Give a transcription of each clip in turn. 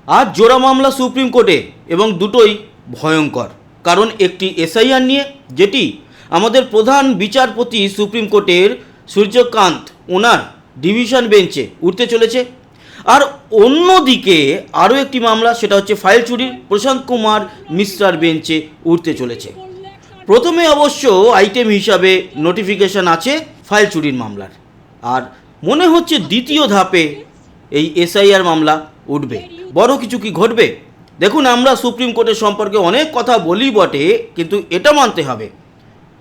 আজ জোড়া মামলা সুপ্রিম কোর্টে এবং দুটোই ভয়ঙ্কর। কারণ একটি এসআইআর নিয়ে, যেটি আমাদের প্রধান বিচারপতি সুপ্রিম কোর্টের সূর্যকান্ত ওনার ডিভিশন বেঞ্চে উঠতে চলেছে। আর অন্যদিকে আরও একটি মামলা, সেটা হচ্ছে ফাইল চুরির, প্রশান্ত কুমার মিশ্রার বেঞ্চে উঠতে চলেছে। প্রথমে অবশ্য আইটেম হিসাবে নোটিফিকেশন আছে ফাইল চুরির মামলার, আর মনে হচ্ছে দ্বিতীয় ধাপে এই এসআইআর মামলা উঠবে। বড় কিছু কি ঘটবে? দেখুন, আমরা সুপ্রিম কোর্টের সম্পর্কে অনেক কথা বলি বটে, কিন্তু এটা মানতে হবে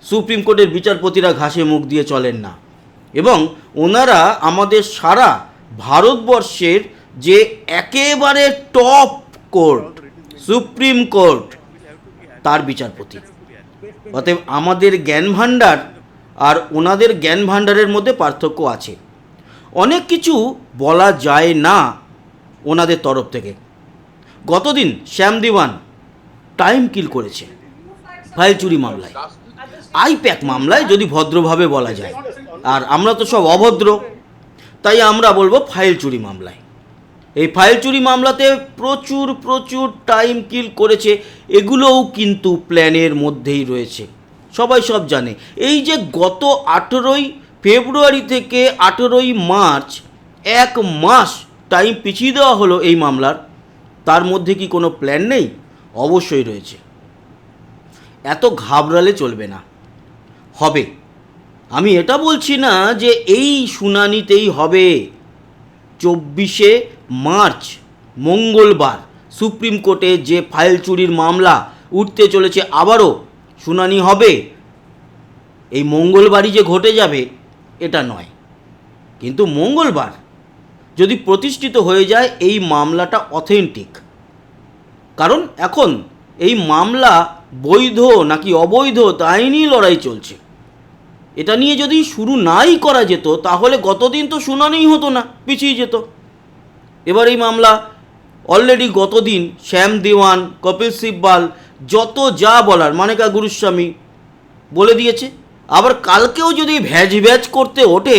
সুপ্রিম কোর্টের বিচারপতিরা ঘাসে মুখ দিয়ে চলেন না, এবং ওনারা আমাদের সারা ভারতবর্ষের যে একেবারে টপ কোর্ট সুপ্রিম কোর্ট তার বিচারপতি। অতএব আমাদের জ্ঞান ভাণ্ডার আর ওনাদের জ্ঞান ভাণ্ডারের মধ্যে পার্থক্য আছে। অনেক কিছু বলা যায় না ওনাদের তরফ থেকে। গতদিন শ্যাম দেওয়ান টাইম কিল করেছে ফাইল চুরি মামলায়, আইপ্যাক মামলায় যদি ভদ্রভাবে বলা যায়। আর আমরা তো সব অভদ্র, তাই আমরা বলবো ফাইল চুরি মামলায়। এই ফাইল চুরি মামলাতে প্রচুর প্রচুর টাইম কিল করেছে, এগুলোও কিন্তু প্ল্যানের মধ্যেই রয়েছে, সবাই সব জানে। এই যে গত 18ই ফেব্রুয়ারি থেকে 18ই মার্চ 1 মাস টাইম পিছিয়ে দেওয়া হলো এই মামলার, তার মধ্যে কি কোনো প্ল্যান নেই? অবশ্যই রয়েছে। এত ঘাবড়ালে চলবে না, হবে। আমি এটা বলছি না যে এই শুনানিতেই হবে। 24শে মার্চ মঙ্গলবার সুপ্রিম কোর্টে যে ফাইল চুরির মামলা উঠতে চলেছে, আবারও শুনানি হবে। এই মঙ্গলবারই যে ঘটে যাবে এটা নয়, কিন্তু মঙ্গলবার যদি প্রতিষ্ঠিত হয়ে যায় এই মামলাটা অথেন্টিক। কারণ এখন এই মামলা বৈধ নাকি অবৈধ তাই নিয়ে লড়াই চলছে। এটা নিয়ে যদি শুরু নাই করা যেত তাহলে গতদিন তো শুনানিই হতো না, পিছিয়ে যেত। এবার এই মামলা অলরেডি গতদিন শ্যাম দেওয়ান, কপিল সিব্বাল, যত যা বলার মানেকা গুরুস্বামী বলে দিয়েছে। আবার কালকেও যদি ভ্যাজ ভ্যাজ করতে ওঠে,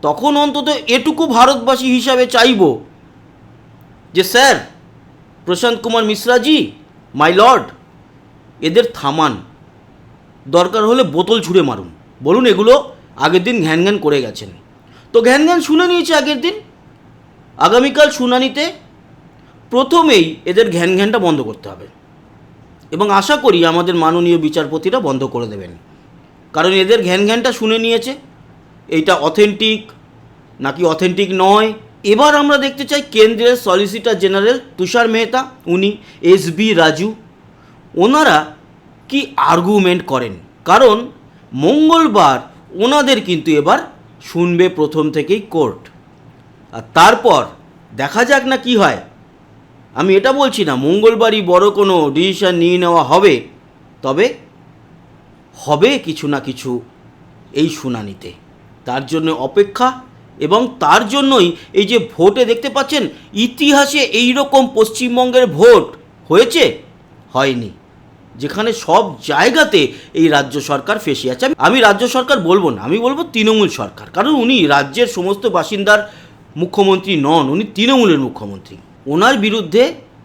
তখন অন্তত এটুকু ভারতবাসী হিসাবে চাইব যে sir Prashant Kumar Mishraji, my lord, এদের থামান, দরকার হলে বোতল ছুঁড়ে মারুন, বলুন এগুলো আগের দিন ঘ্যান ঘ্যান করে গেছেন। তো ঘ্যান ঘ্যান শুনে নিয়েছে আগের দিন, আগামীকাল শুনানিতে প্রথমেই এদের ঘ্যান ঘ্যানটা বন্ধ করতে হবে, এবং আশা করি আমাদের মাননীয় বিচারপতিরা বন্ধ করে দেবেন। কারণ এদের ঘ্যান ঘ্যানটা শুনে নিয়েছে, এইটা অথেন্টিক নাকি অথেন্টিক নয়। এবার আমরা দেখতে চাই কেন্দ্রের সলিসিটর জেনারেল তুষার মেহতা, উনি এসবি রাজু, ওনারা কি আর্গুমেন্ট করেন। কারণ মঙ্গলবার ওনাদের কিন্তু এবার শুনবে প্রথম থেকেই কোর্ট, আর তারপর দেখা যাক না কি হয়। আমি এটা বলছি না মঙ্গলবারই বড় কোনো ডিসিশন নিয়ে নেওয়া হবে, তবে হবে কিছু না কিছু এই শুনানিতে। তার জন্য অপেক্ষা, এবং তার জন্যই এই যে ভোটে দেখতে পাচ্ছেন, ইতিহাসে এই রকম পশ্চিমবঙ্গের ভোট হয়েছে হয়নি, যেখানে সব জায়গাতে এই রাজ্য সরকার ফেঁসে আছে। আমি রাজ্য সরকার বলবো না, আমি বলবো তৃণমূল সরকার। কারণ উনি রাজ্যের সমস্ত বাসিন্দার মুখ্যমন্ত্রী নন, উনি তৃণমূলের মুখ্যমন্ত্রী। ওনার বিরুদ্ধে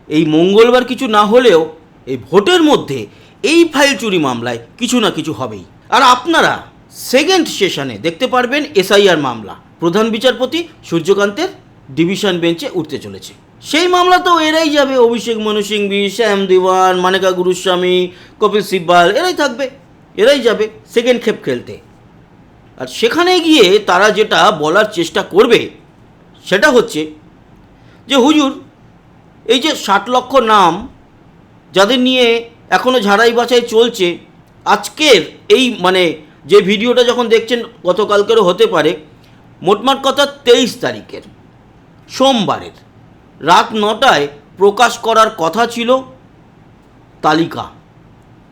এই মঙ্গলবার কিছু না হলেও এই ভোটের মধ্যে এই ফাইল চুরি মামলায় কিছু না কিছু হবেই। আর আপনারা সেকেন্ড সেশনে দেখতে পারবেন এসআইআর মামলা প্রধান বিচারপতি সূর্যকান্তের ডিভিশন বেঞ্চে উঠতে চলেছে। সেই মামলা তো এরাই যাবে, অভিষেক মনু সিংভি, শ্যাম দেওয়ান, মানেকা গুরুস্বামী, কপিল সিব্বাল, এরাই থাকবে, এরাই যাবে সেকেন্ড খেপ খেলতে। আর সেখানে গিয়ে তারা যেটা বলার চেষ্টা করবে সেটা হচ্ছে যে হুজুর, এই যে 60 লক্ষ নাম যাদের নিয়ে এখনও ঝাড়াই বাছাই চলছে, আজকের এই যে ভিডিওটা যখন দেখছেন গতকালকেরও হতে পারে, মোটমাট কথা 23 তারিখের সোমবারের রাত 9টায় প্রকাশ করার কথা ছিল তালিকা,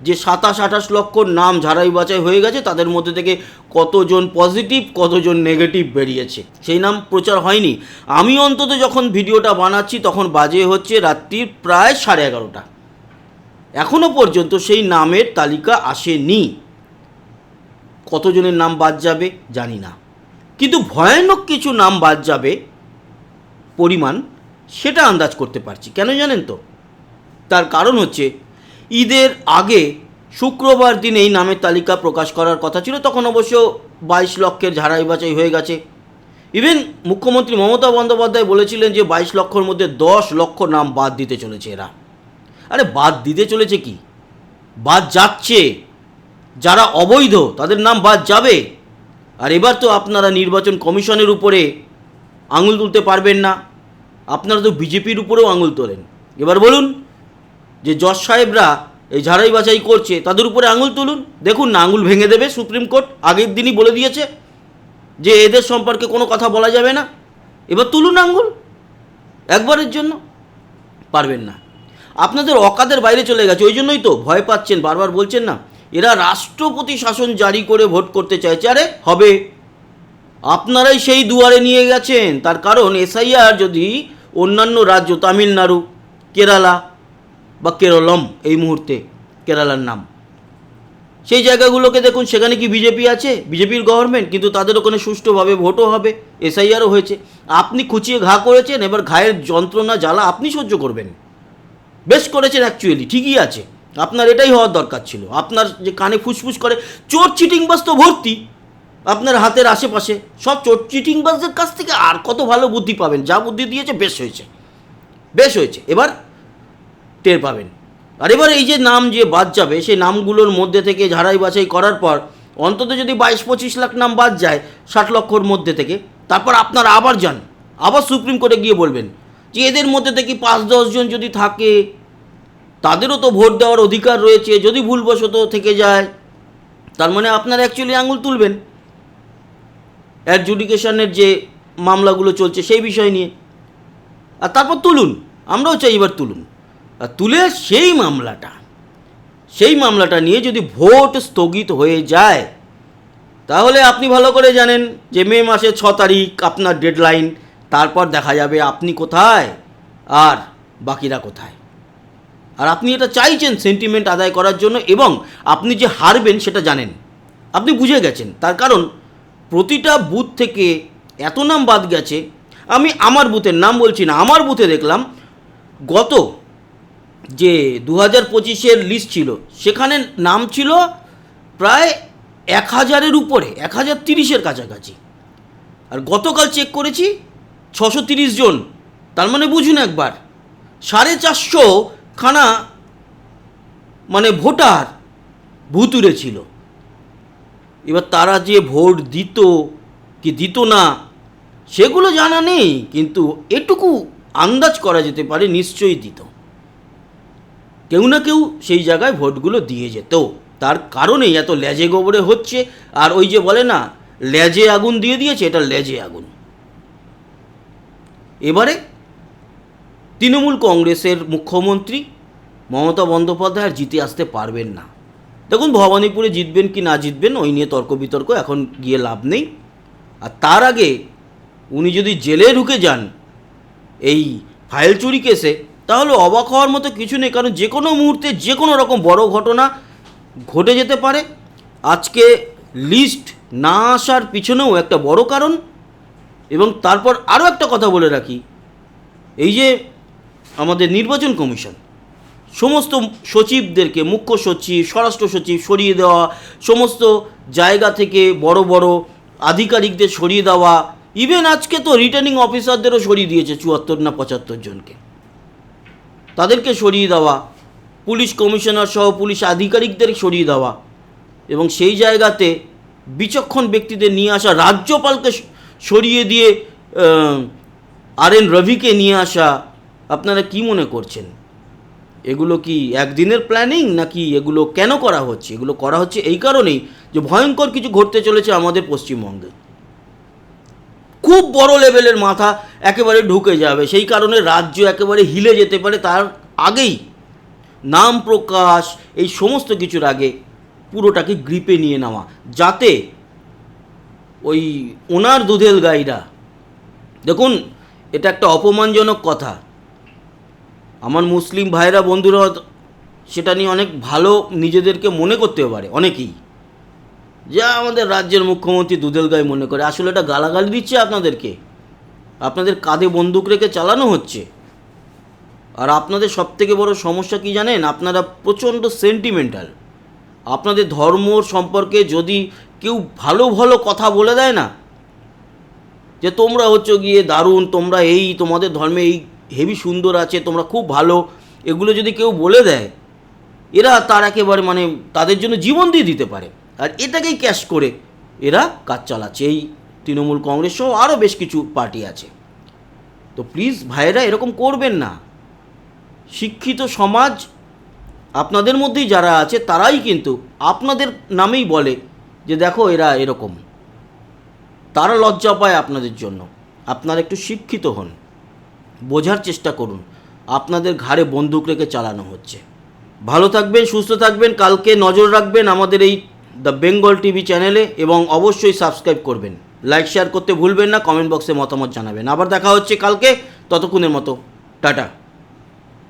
যে 27-28 লক্ষ নাম ঝাড়াই বাছাই হয়ে গেছে, তাদের মধ্যে থেকে কতজন পজিটিভ কতজন নেগেটিভ বেরিয়েছে, সেই নাম প্রচার হয়নি। আমি অন্তত যখন ভিডিওটা বানাচ্ছি তখন বাজে হচ্ছে রাত্রির প্রায় 11:30। এখনও পর্যন্ত সেই নামের তালিকা আসেনি। কতজনের নাম বাদ যাবে জানি না, কিন্তু ভয়ানক কিছু নাম বাদ যাবে পরিমাণ সেটা আন্দাজ করতে পারছি। কেন জানেন তো? তার কারণ হচ্ছে ঈদের আগে শুক্রবার দিনেই নামের তালিকা প্রকাশ করার কথা ছিল। তখন অবশ্য 22 লক্ষের ঝাড়াই বাছাই হয়ে গেছে। ইভেন মুখ্যমন্ত্রী মমতা বন্দ্যোপাধ্যায় বলেছিলেন যে 22 লক্ষর মধ্যে 10 লক্ষ নাম বাদ দিতে চলেছে এরা। আরে বাদ দিতে চলেছে কি, বাদ যাচ্ছে। যারা অবৈধ তাদের নাম বাদ যাবে। আর এবার তো আপনারা নির্বাচন কমিশনের উপরে আঙুল তুলতে পারবেন না, আপনারা তো বিজেপির উপরেও আঙুল তোলেন। এবার বলুন যে জজ সাহেবরা এই ঝাড়াই বাছাই করছে তাদের উপরে আঙুল তুলুন, দেখুন না আঙুল ভেঙে দেবে সুপ্রিম কোর্ট। আগের দিনই বলে দিয়েছে যে এদের সম্পর্কে কোনো কথা বলা যাবে না। এবার তুলুন আঙুল একবারের জন্য। পারবেন না, আপনাদের অকাদের বাইরে চলে গেছে। ওই জন্যই তো ভয় পাচ্ছেন, বারবার বলছেন না এরা রাষ্ট্রপতি শাসন জারি করে ভোট করতে চাইছে। আরে হবে, আপনারাই সেই দুয়ারে নিয়ে গেছেন। তার কারণ এসআইআর যদি অন্যান্য রাজ্য, তামিলনাড়ু, কেরালা বা কেরলম, এই মুহূর্তে কেরালার নাম, সেই জায়গাগুলোকে দেখুন, সেখানে কি বিজেপি আছে, বিজেপির গভর্নমেন্ট, কিন্তু তাদের ওখানে সুষ্ঠুভাবে ভোটও হবে, এসআইআরও হয়েছে। আপনি খুঁচিয়ে ঘা করেছেন, এবার ঘায়ের যন্ত্রণা জ্বালা আপনি সহ্য করবেন। বেশ করেছেন অ্যাকচুয়ালি, ঠিকই আছে, আপনার এটাই হওয়ার দরকার ছিল। আপনার যে কানে ফুসফুস করে চোর চিটিংবাজ তো ভর্তি আপনার হাতের আশেপাশে, সব চোর চিটিংবাজদের কাছ থেকে আর কত ভালো বুদ্ধি পাবেন। যা বুদ্ধি দিয়েছে বেশ হয়েছে, বেশ হয়েছে, এবার টের পাবেন। আর এবার এই যে নাম যে বাদ যাবে, সেই নামগুলোর মধ্যে থেকে ঝাড়াই বাছাই করার পর অন্তত যদি 22-25 লাখ নাম বাদ যায় 60 লক্ষর মধ্যে থেকে, তারপর আপনারা আবার যান, আবার সুপ্রিম কোর্টে গিয়ে বলবেন যে এদের মধ্যে থেকে 5-10 জন যদি থাকে তাদেরও তো ভোট দেওয়ার অধিকার রয়েছে, যদি ভুলবশত থেকে যায়, তার মানে আপনারা অ্যাকচুয়ালি আঙুল তুলবেন অ্যাডজুডিকেশনের যে মামলাগুলো চলছে সেই বিষয় নিয়ে। আর তারপর তুলুন, আমরাও চাই এবার তুলুন। আর তুলে সেই মামলাটা নিয়ে যদি ভোট স্থগিত হয়ে যায়, তাহলে আপনি ভালো করে জানেন যে মে মাসের 6 তারিখ আপনার ডেডলাইন। তারপর দেখা যাবে আপনি কোথায় আর বাকিরা কোথায়। আর আপনি এটা চাইছেন সেন্টিমেন্ট আদায় করার জন্য, এবং আপনি যে হারবেন সেটা জানেন, আপনি বুঝে গেছেন। তার কারণ প্রতিটা বুথ থেকে এত নাম বাদ গেছে। আমি আমার বুথের নাম বলছি না, আমার বুথে দেখলাম গত যে 2025-এর লিস্ট ছিল সেখানে নাম ছিল প্রায় 1000-এর উপরে, 1030-এর কাছাকাছি। আর গতকাল চেক করেছি 630 জন। তার মানে বুঝুন একবার, 450 খানা মানে ভোটার ভুতুড়ে ছিল। এবার তারা যে ভোট দিত কি দিত না সেগুলো জানা নেই, কিন্তু এটুকু আন্দাজ করা যেতে পারে নিশ্চয়ই দিত, কেউ না কেউ সেই জায়গায় ভোটগুলো দিয়ে যেত। তার কারণেই এত লেজে গোবরে হচ্ছে। আর ওই যে বলে না লেজে আগুন দিয়ে দিয়েছে, এটা লেজে আগুন। এবারে তৃণমূল কংগ্রেসের মুখ্যমন্ত্রী মমতা বন্দ্যোপাধ্যায় আর জিতে আসতে পারবেন না। দেখুন ভবানীপুরে জিতবেন কি না জিতবেন ওই নিয়ে তর্ক বিতর্ক এখন গিয়ে লাভ নেই। আর তার আগে উনি যদি জেলে ঢুকে যান এই ফাইল চুরি কেসে, তাহলে অবাক হওয়ার মতো কিছু নেই। কারণ যে কোনো মুহূর্তে যে কোনো রকম বড় ঘটনা ঘটে যেতে পারে। আজকে লিস্ট না আসার পিছনেও একটা বড় কারণ। এবং তারপর আরও একটা কথা বলে রাখি, এই যে আমাদের নির্বাচন কমিশন সমস্ত সচিবদেরকে, মুখ্য সচিব, স্বরাষ্ট্র সচিব সরিয়ে দেওয়া, সমস্ত জায়গা থেকে বড় বড় আধিকারিকদের সরিয়ে দেওয়া, ইভেন আজকে তো রিটার্নিং অফিসারদেরও সরিয়ে দিয়েছে 74 না 75 জনকে, তাদেরকে সরিয়ে দেওয়া, পুলিশ কমিশনার সহ পুলিশ আধিকারিকদের সরিয়ে দেওয়া, এবং সেই জায়গাতে বিচক্ষণ ব্যক্তিদের নিয়ে আসা, রাজ্যপালকে সরিয়ে দিয়ে RN রবিকে নিয়ে আসা। আপনারা কি মনে করছেন এগুলো কি একদিনের প্ল্যানিং, নাকি এগুলো কেন করা হচ্ছে? এগুলো করা হচ্ছে এই কারণেই যে ভয়ঙ্কর কিছু ঘটতে চলেছে আমাদের পশ্চিমবঙ্গে। খুব বড় লেভেলের মাথা একেবারে ঢুকে যাবে, সেই কারণে রাজ্য একেবারে হিলে যেতে পারে। তার আগেই নাম প্রকাশ, এই সমস্ত কিছুর আগে পুরোটাকে গ্রিপে নিয়ে নেওয়া, যাতে ওই ওনার দুধেল গাইরা, দেখুন এটা একটা অপমানজনক কথা। আমার মুসলিম ভাইরা বন্ধুরা সেটা নিয়ে অনেক ভালো নিজেদেরকে মনে করতে পারে অনেকেই, যা আমাদের রাজ্যের মুখ্যমন্ত্রী দুধেল গাই মনে করে। আসলে এটা গালাগালি দিচ্ছে আপনাদেরকে, আপনাদের কাঁধে বন্দুক রেখে চালানো হচ্ছে। আর আপনাদের সবথেকে বড় সমস্যা কি জানেন, আপনারা প্রচণ্ড সেন্টিমেন্টাল। আপনাদের ধর্ম সম্পর্কে যদি কেউ ভালো ভালো কথা বলে দেয় না, যে তোমরা হচ্ছে গিয়ে দারুণ, তোমরা এই তোমাদের ধর্মে এই হেভি সুন্দর আছে, তোমরা খুব ভালো, এগুলো যদি কেউ বলে দেয়, এরা তার একেবারে মানে তাদের জন্য জীবন দিয়ে দিতে পারে। আর এটাকেই ক্যাশ করে এরা কাজ চালাচ্ছে। এই তৃণমূল কংগ্রেস সহ আরও বেশ কিছু পার্টি আছে। তো প্লিজ ভাইয়েরা এরকম করবেন না। শিক্ষিত সমাজ আপনাদের মধ্যেই যারা আছে তারাই কিন্তু আপনাদের নামেই বলে যে দেখো এরা এরকম, তারা লজ্জা পায় আপনাদের জন্য। আপনারা একটু শিক্ষিত হন, বোঝার চেষ্টা করুন, আপনাদের ঘাড়ে বন্দুক রেখে চালানো হচ্ছে। ভালো থাকবেন, সুস্থ থাকবেন, কালকে নজর রাখবেন আমাদের এই দ্য বেঙ্গল টিভি চ্যানেলে এবং অবশ্যই সাবস্ক্রাইব করবেন, লাইক শেয়ার করতে ভুলবেন না, কমেন্ট বক্সে মতামত জানাবেন। আবার দেখা হচ্ছে কালকে, ততক্ষণের মতো টাটা।